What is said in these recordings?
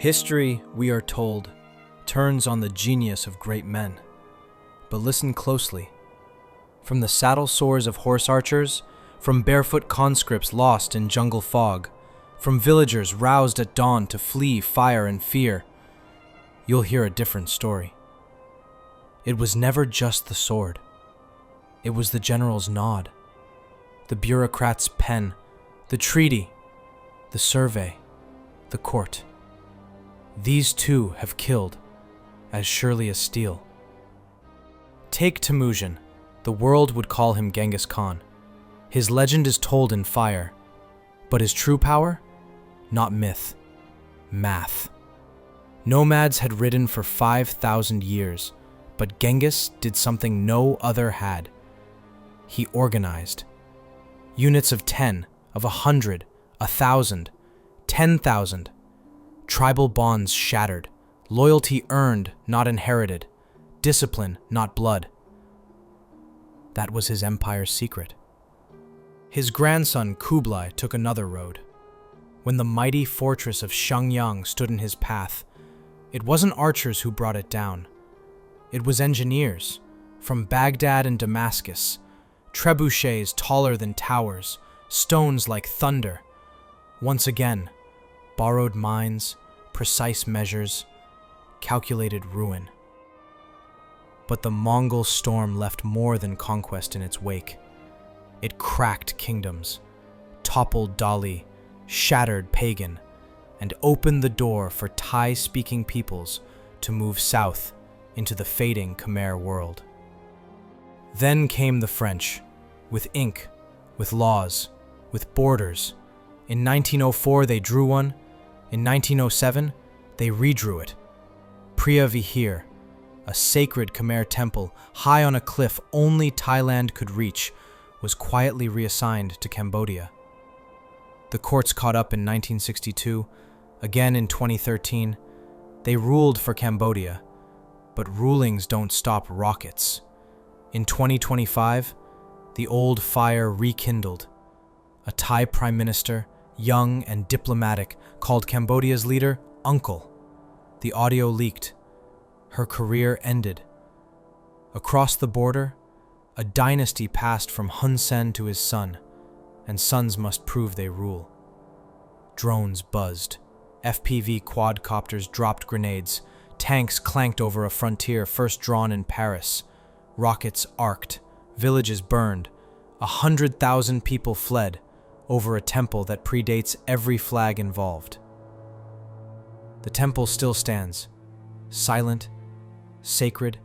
History, we are told, turns on the genius of great men. But listen closely. From the saddle sores of horse archers, from barefoot conscripts lost in jungle fog, from villagers roused at dawn to flee fire and fear, you'll hear a different story. It was never just the sword. It was the general's nod, the bureaucrat's pen, the treaty, the survey, the court. These two have killed as surely as steel. Take Temujin. The world would call him Genghis Khan. His legend is told in fire, but his true power? Not myth, math. Nomads had ridden for 5,000 years, but Genghis did something no other had. He organized. Units of 10, of 100, 1,000, 10,000. Tribal bonds shattered, loyalty earned, not inherited, discipline, not blood. That was his empire's secret. His grandson Kublai took another road. When the mighty fortress of Shenyang stood in his path, it wasn't archers who brought it down. It was engineers, from Baghdad and Damascus, trebuchets taller than towers, stones like thunder. Once again, borrowed minds, precise measures, calculated ruin. But the Mongol storm left more than conquest in its wake. It cracked kingdoms, toppled Dali, shattered pagan, and opened the door for Thai-speaking peoples to move south into the fading Khmer world. Then came the French, with ink, with laws, with borders. In 1904 they drew one. In 1907 they redrew it. Preah Vihear, a sacred Khmer temple high on a cliff only Thailand could reach, was quietly reassigned to Cambodia. The courts caught up in 1962, again in 2013. They ruled for Cambodia, but rulings don't stop rockets. In 2025, the old fire rekindled. A Thai prime minister, young and diplomatic, called Cambodia's leader Uncle. The audio leaked. Her career ended. Across the border, a dynasty passed from Hun Sen to his son, and sons must prove they rule. Drones buzzed. FPV quadcopters dropped grenades. Tanks clanked over a frontier first drawn in Paris. Rockets arced. Villages burned. 100,000 people fled over a temple that predates every flag involved. The temple still stands, silent, sacred,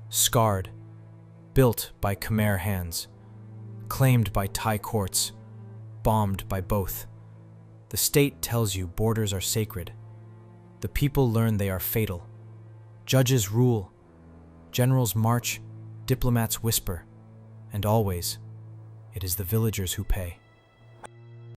scarred, built by Khmer hands, claimed by Thai courts, bombed by both. The state tells you borders are sacred. The people learn they are fatal. Judges rule, generals march, diplomats whisper, and always, it is the villagers who pay.